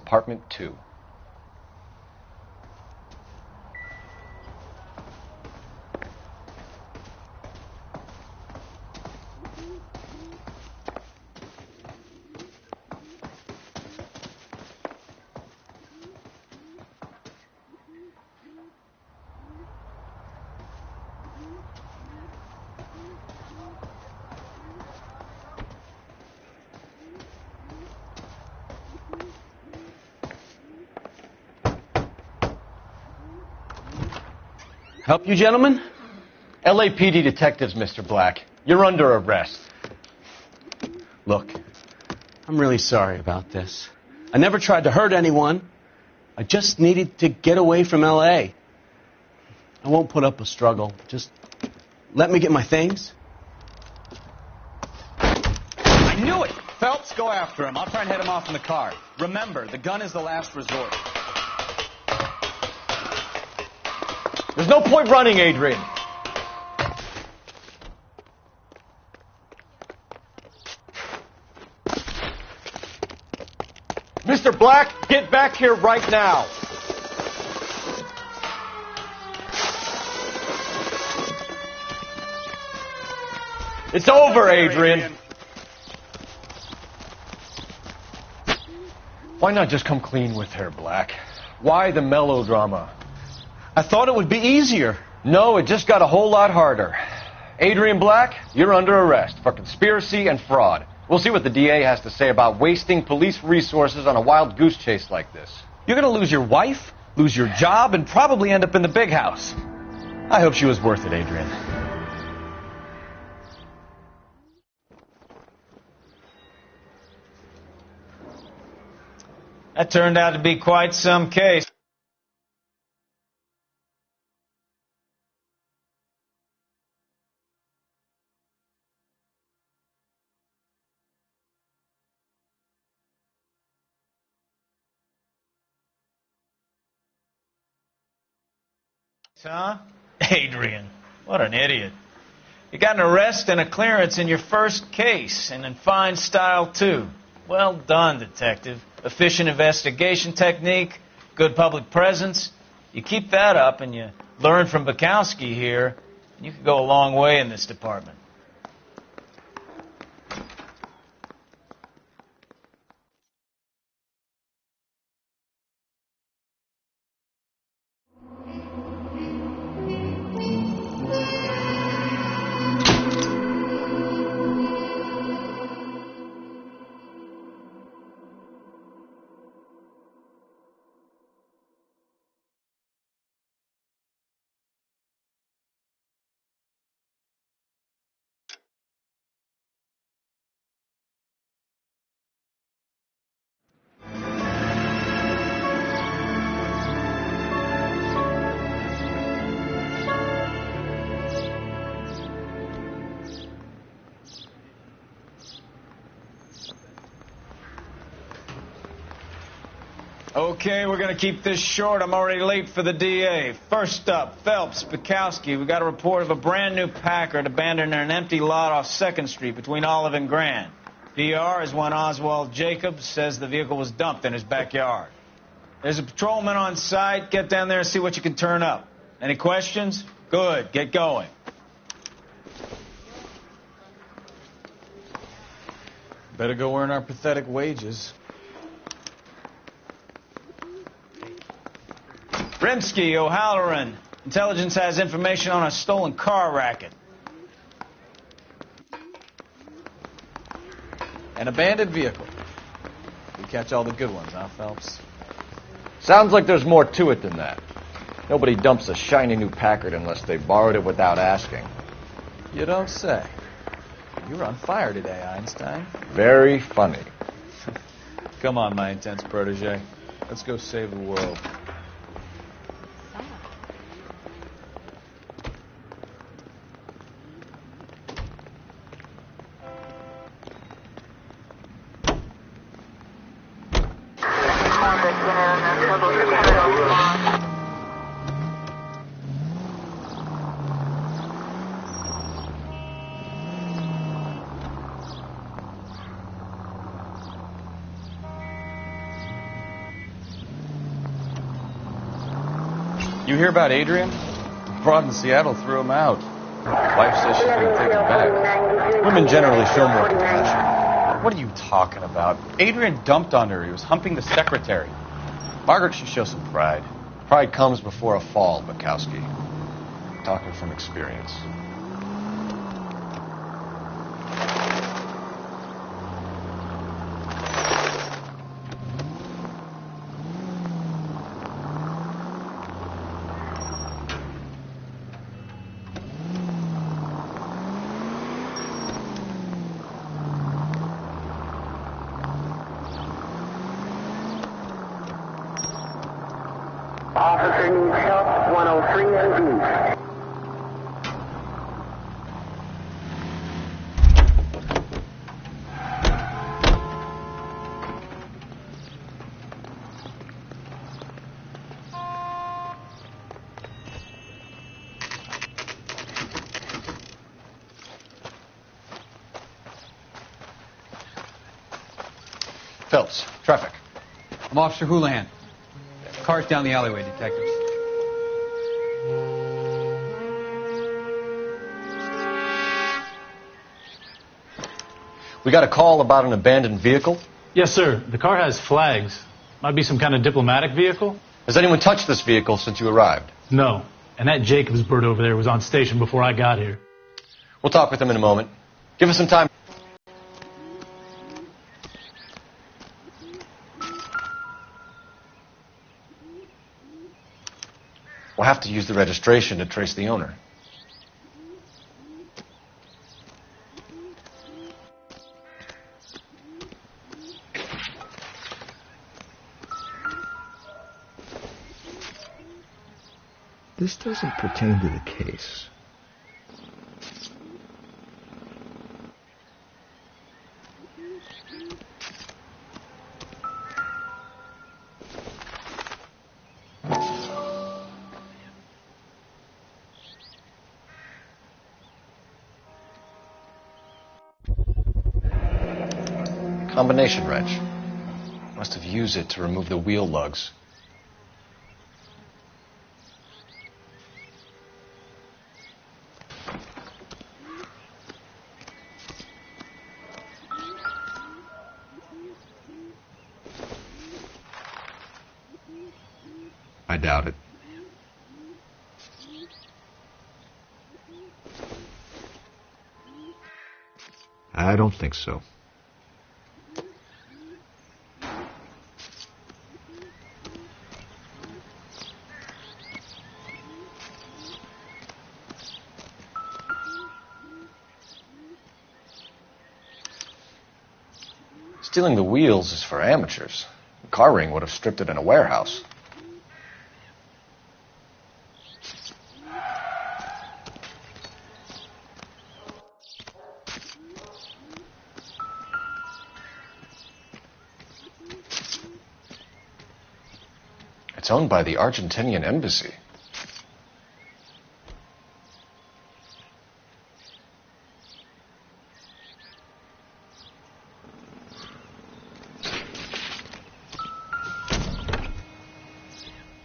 Apartment 2. Help you, gentlemen? LAPD detectives, Mr. Black. You're under arrest. Look, I'm really sorry about this. I never tried to hurt anyone. I just needed to get away from L.A. I won't put up a struggle. Just let me get my things. I knew it! Phelps, go after him. I'll try and head him off in the car. Remember, the gun is the last resort. There's no point running, Adrian. Mr. Black, get back here right now. It's over, Adrian. Why not just come clean with her, Black? Why the melodrama? I thought it would be easier. No, it just got a whole lot harder. Adrian Black, you're under arrest for conspiracy and fraud. We'll see what the DA has to say about wasting police resources on a wild goose chase like this. You're going to lose your wife, lose your job, and probably end up in the big house. I hope she was worth it, Adrian. That turned out to be quite some case. Huh? Adrian, what an idiot. You got an arrest and a clearance in your first case, and in fine style, too. Well done, detective. Efficient investigation technique, good public presence. You keep that up and you learn from Bukowski here, and you could go a long way in this department. Okay, we're going to keep this short. I'm already late for the DA. First up, Phelps, Bukowski. We got a report of a brand new Packard abandoned in an empty lot off 2nd Street between Olive and Grand. PR is one Oswald Jacobs says the vehicle was dumped in his backyard. There's a patrolman on site. Get down there and see what you can turn up. Any questions? Good. Get going. Better go earn our pathetic wages. Rimsky, O'Halloran. Intelligence has information on a stolen car racket. An abandoned vehicle. We catch all the good ones, huh, Phelps? Sounds like there's more to it than that. Nobody dumps a shiny new Packard unless they borrowed it without asking. You don't say. You're on fire today, Einstein. Very funny. Come on, my intense protege. Let's go save the world. You hear about Adrian? Broad in Seattle threw him out. Wife says she's going to take him back. Women generally show more compassion. What are you talking about? Adrian dumped on her. He was humping the secretary. Margaret should show some pride. Pride comes before a fall, Bukowski. Talking from experience. Officer needs help, 103 and east. Phelps, traffic. I'm Officer Houlihan. Car's down the alleyway, detectives. We got a call about an abandoned vehicle. Yes, sir. The car has flags. Might be some kind of diplomatic vehicle? Has anyone touched this vehicle since you arrived? No. And that Jacobs bird over there was on station before I got here. We'll talk with him in a moment. Give us some time. We'll have to use the registration to trace the owner. This doesn't pertain to the case. Combination wrench. Must have used it to remove the wheel lugs. I doubt it. I don't think so. Stealing the wheels is for amateurs. The car ring would have stripped it in a warehouse. It's owned by the Argentinian embassy.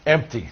Empty.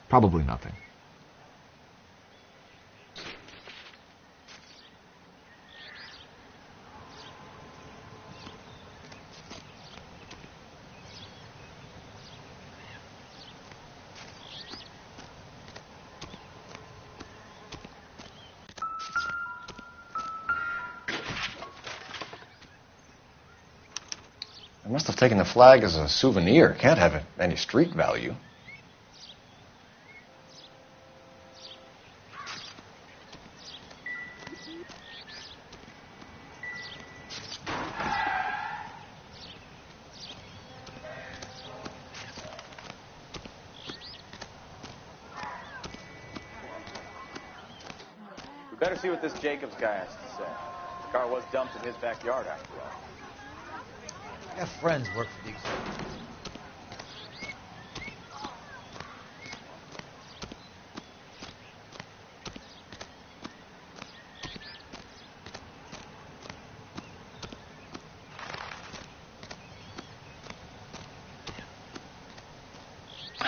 Probably nothing. They must have taken the flag as a souvenir. Can't have any street value. We better see what this Jacobs guy has to say. The car was dumped in his backyard, after all. I have friends work for the executive.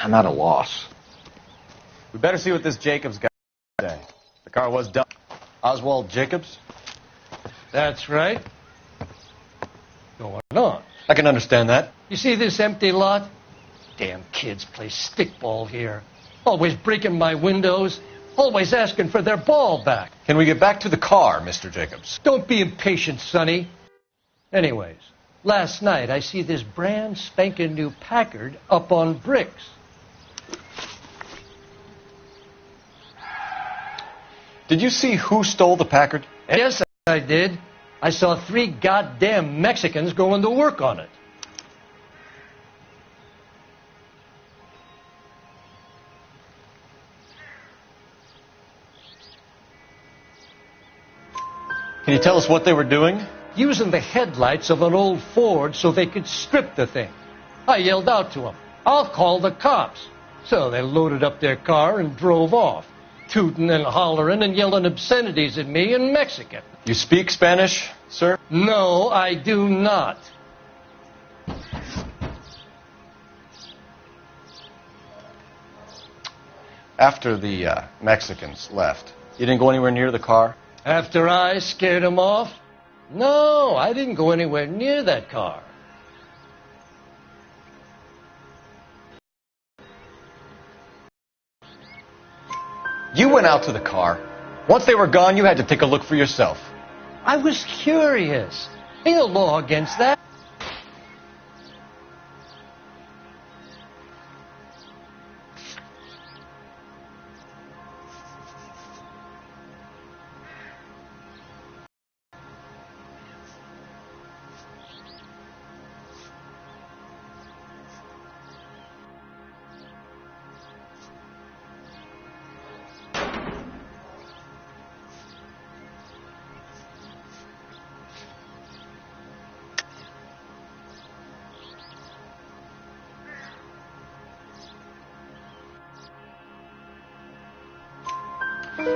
I'm at a loss. We better see what this Jacobs guy say. The car was dumped. Oswald Jacobs? That's right. Going on. I can understand that. You see this empty lot? Damn kids play stickball here. Always breaking my windows. Always asking for their ball back. Can we get back to the car, Mr. Jacobs? Don't be impatient, Sonny. Anyways, last night I see this brand spanking new Packard up on bricks. Did you see who stole the Packard? Yes, I did. I saw 3 goddamn Mexicans going to work on it. Can you tell us what they were doing? Using the headlights of an old Ford so they could strip the thing. I yelled out to them, "I'll call the cops." So they loaded up their car and drove off, tooting and hollering and yelling obscenities at me in Mexican. You speak Spanish, sir? No, I do not. After the Mexicans left, you didn't go anywhere near the car? After I scared them off? No, I didn't go anywhere near that car. You went out to the car. Once they were gone, you had to take a look for yourself. I was curious. Ain't no law against that.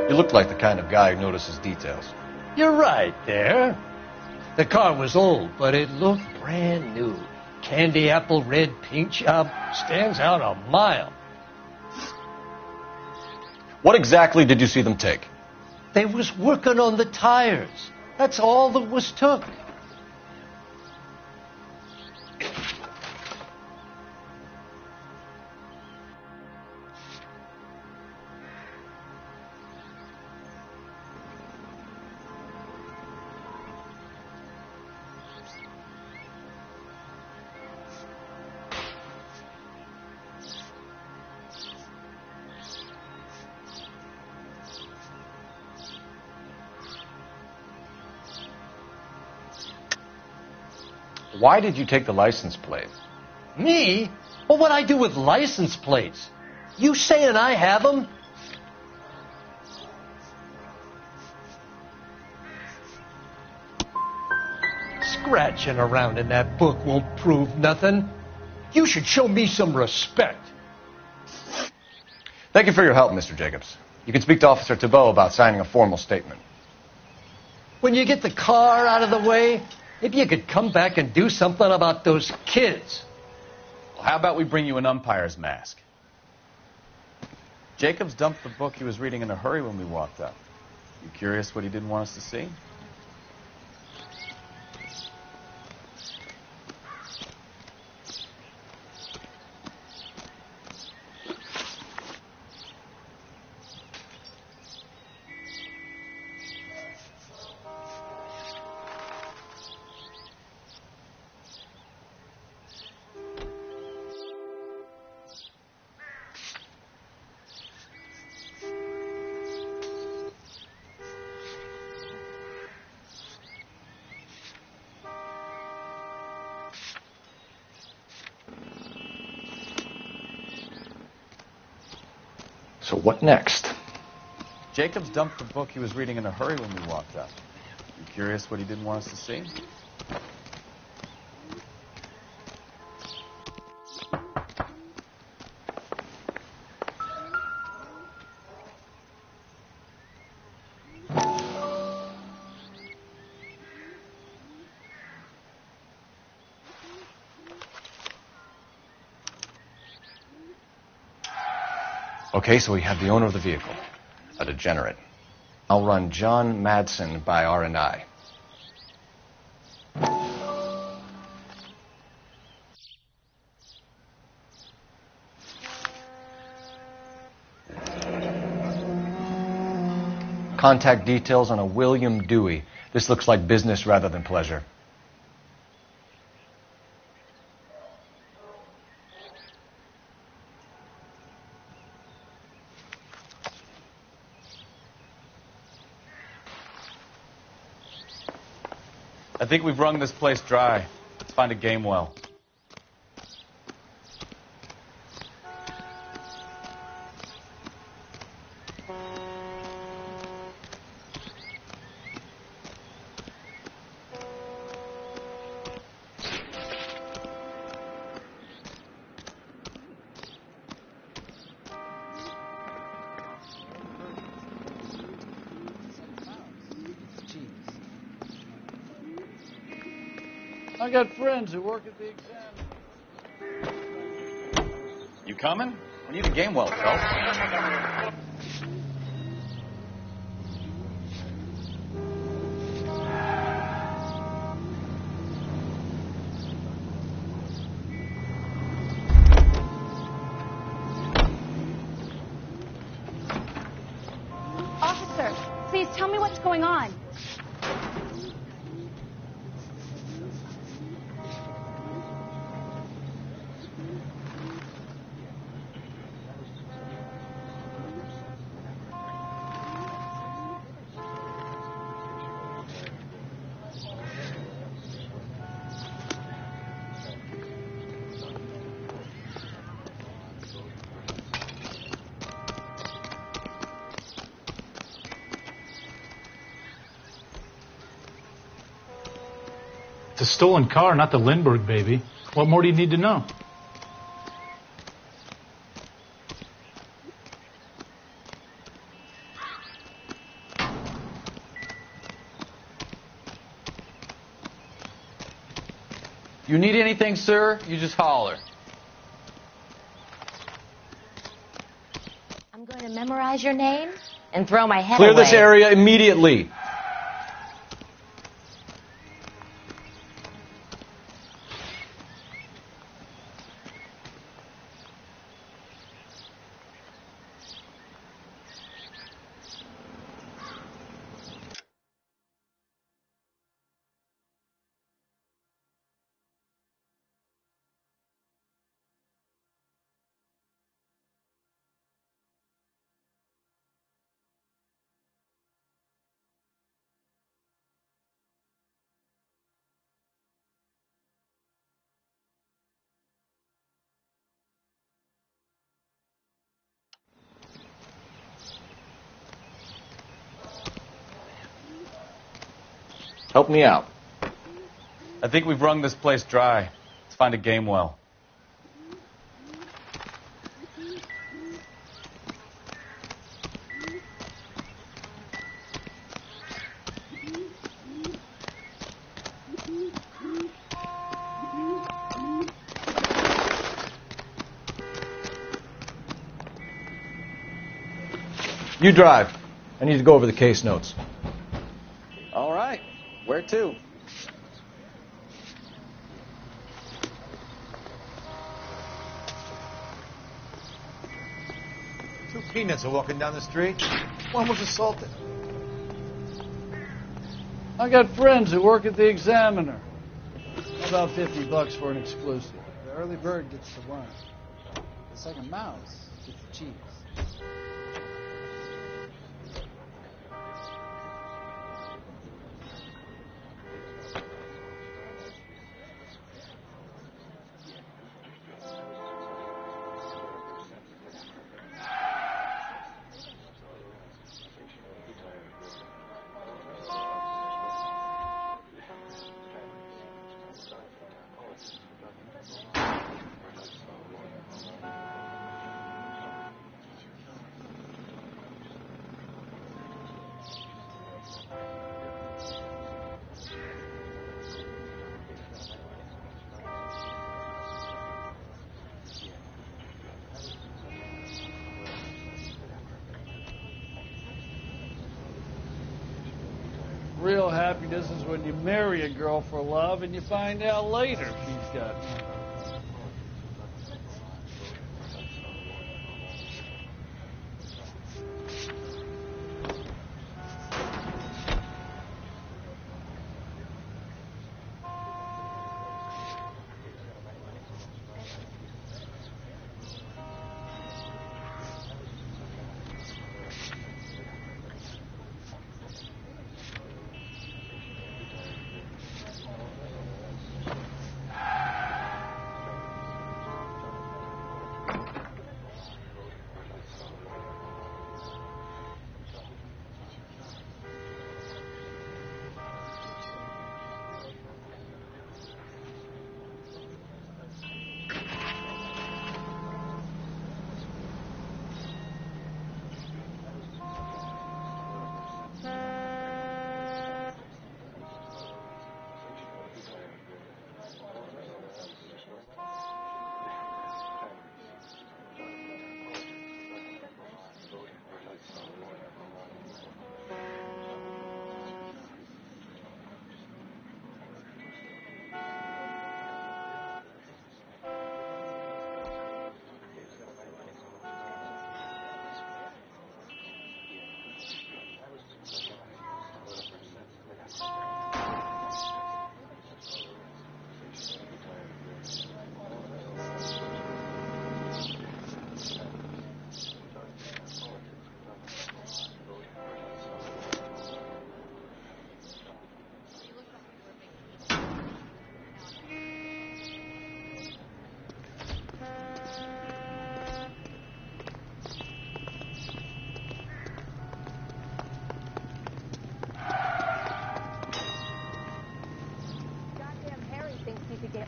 You looked like the kind of guy who notices details. You're right there. The car was old, but it looked brand new. Candy apple red paint job stands out a mile. What exactly did you see them take? They was working on the tires. That's all that was took. Why did you take the license plate? Me? Well, what'd I do with license plates? You saying I have them? Scratching around in that book won't prove nothing. You should show me some respect. Thank you for your help, Mr. Jacobs. You can speak to Officer Thibault about signing a formal statement. When you get the car out of the way, maybe you could come back and do something about those kids. Well, how about we bring you an umpire's mask? Jacobs dumped the book he was reading in a hurry when we walked up. You curious what he didn't want us to see? So what next? Jacobs dumped the book he was reading in a hurry when we walked up. You curious what he didn't want us to see? Okay, so we have the owner of the vehicle, a degenerate. I'll run John Madsen by R&I. Contact details on a William Dewey. This looks like business rather than pleasure. I think we've wrung this place dry. Let's find a game well. I got friends who work at the exam. You coming? We need a game well, Phelps. Officer, please tell me what's going on. It's a stolen car, not the Lindbergh baby. What more do you need to know? You need anything, sir? You just holler. I'm going to memorize your name and throw my head Clear away. this area immediately. Help me out. I think we've wrung this place dry. Let's find a game well. You drive. I need to go over the case notes. All right. Where to? Two peanuts are walking down the street. One was assaulted. I got friends who work at the Examiner. About $50 for an exclusive. The early bird gets the worm. The second mouse gets the cheese. real happiness is when you marry a girl for love and you find out later she's got...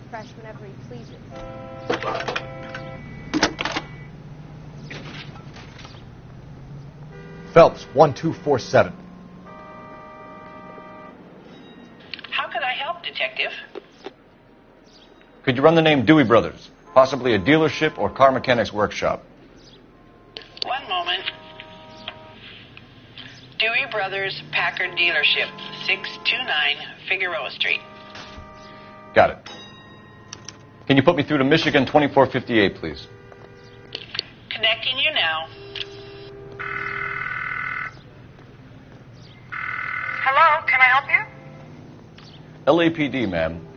Fresh whenever he pleases. Phelps, 1247. How could I help, Detective? Could you run the name Dewey Brothers? Possibly a dealership or car mechanics workshop. One moment. Dewey Brothers Packard Dealership, 629 Figueroa Street. Got it. Can you put me through to Michigan 2458, please? Connecting you now. Hello, can I help you? LAPD, ma'am.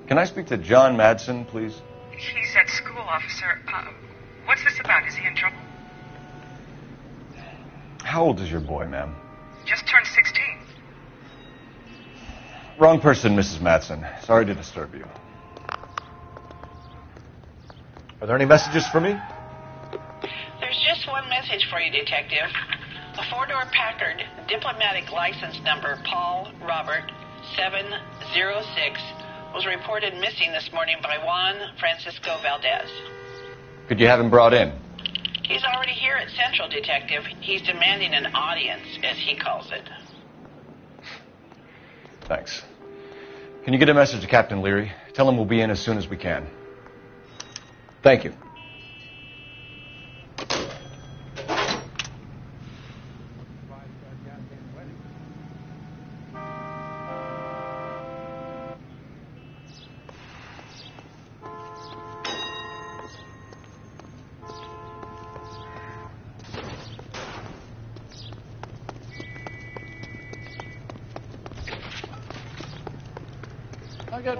Can I speak to John Madsen, please? He's at school, officer. What's this about? Is he in trouble? How old is your boy, ma'am? Just turned 16. Wrong person, Mrs. Madsen. Sorry to disturb you. Are there any messages for me? There's just one message for you, Detective. A four-door Packard, diplomatic license number Paul Robert 706, was reported missing this morning by Juan Francisco Valdez. Could you have him brought in? He's already here at Central, Detective. He's demanding an audience, as he calls it. Thanks. Can you get a message to Captain Leary? Tell him we'll be in as soon as we can. Thank you. I got